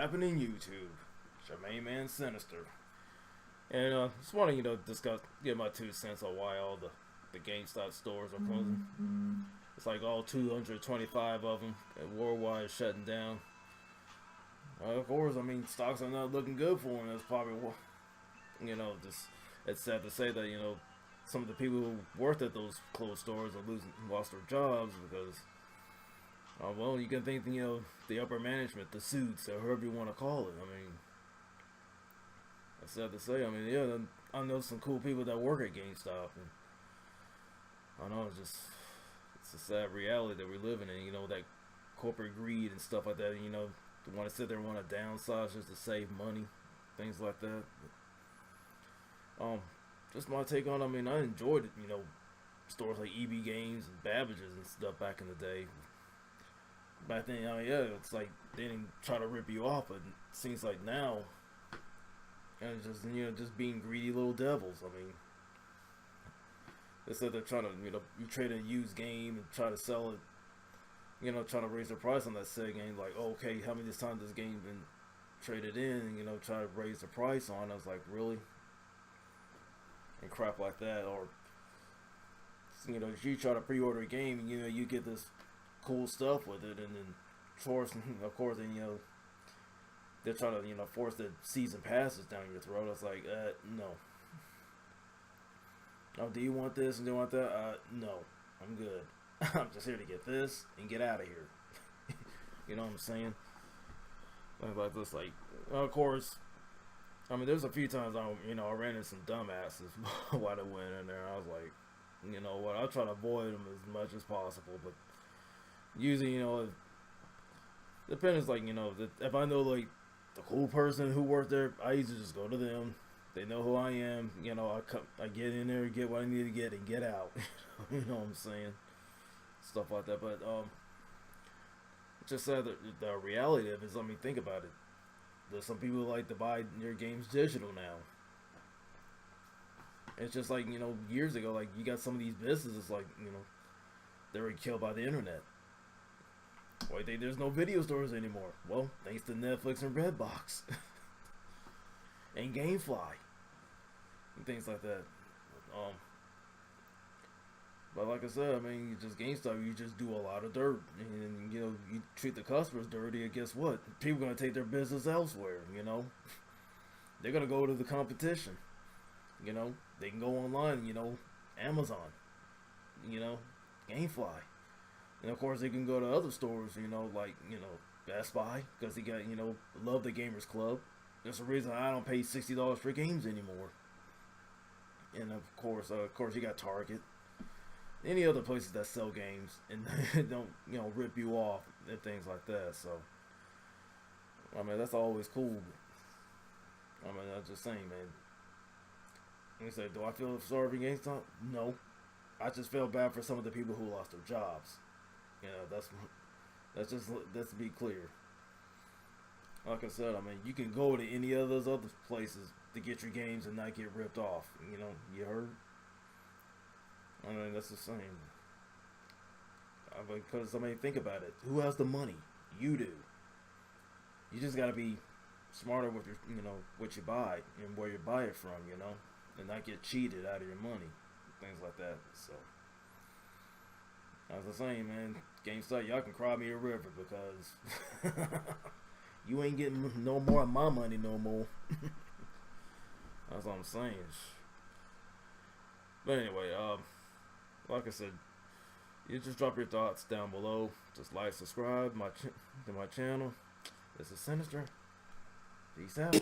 happening YouTube? It's your main man Sinister. And just want to, discuss, give my 2 cents on why all the GameStop stores are closing. It's like all 225 of them worldwide shutting down. Of course, I mean, stocks are not looking good for them. That's probably what, just, it's sad to say that, some of the people who worked at those closed stores are lost their jobs because, well, you can think, the upper management, the suits, or whoever you want to call it. I mean, it's sad to say. I mean, yeah, I know some cool people that work at GameStop, and I know it's a sad reality that we're living in. That corporate greed and stuff like that. They want to sit there and want to downsize just to save money, things like that. Just my take on it, I mean, I enjoyed it, stores like EB Games and Babbage's and stuff back in the day. Back then, I mean, yeah, it's like they didn't try to rip you off, but it seems like now, and it's just, just being greedy little devils. I mean, they said they're trying to, you trade a used game and try to sell it, trying to raise the price on that said game. Like, oh, okay, how many times this game been traded in, and, try to raise the price on it. I was like, really? And crap like that. Or, if you try to pre-order a game, and, you get this cool stuff with it, and then, of course, then, they're trying to, force the season passes down your throat. I was like, no. Oh, do you want this and do you want that? No, I'm good. I'm just here to get this and get out of here. You know what I'm saying? Like this, like, of course, I mean, there's a few times I ran into some dumbasses while they went in there. I was like, you know what, I'll try to avoid them as much as possible, but usually, it depends, like, if I know, like, the cool person who worked there, I usually just go to them. They know who I am, I get in there, get what I need to get, and get out. You know what I'm saying? Stuff like that, but, just sad that the reality of it is, I mean, think about it. There's some people who like to buy their games digital now. It's just like, years ago, like, you got some of these businesses, like, they were killed by the internet. Why think there's no video stores anymore? Well, thanks to Netflix and Redbox. And Gamefly. And things like that. But like I said, I mean, just GameStop, you just do a lot of dirt. And, you treat the customers dirty, and guess what? People are going to take their business elsewhere, They're going to go to the competition. They can go online, Amazon, Gamefly. And of course, they can go to other stores, like, Best Buy, because they got, Love the Gamers Club. There's a reason I don't pay $60 for games anymore. And of course, you got Target. Any other places that sell games and don't, rip you off and things like that. So, I mean, that's always cool. I mean, I'm just saying, man. Like I said, do I feel sorry for GameStop? No. I just feel bad for some of the people who lost their jobs. Let's be clear. Like I said, I mean, you can go to any of those other places to get your games and not get ripped off. You heard? I mean, that's the same. Because, I mean, think about it. Who has the money? You do. You just gotta be smarter with your, what you buy and where you buy it from, and not get cheated out of your money, things like that. So, as I was saying, man, GameStop, y'all can cry me a river because you ain't getting no more of my money no more. That's what I'm saying. But anyway, like I said, you just drop your thoughts down below. Just like, subscribe to my channel. This is Sinister. Peace out.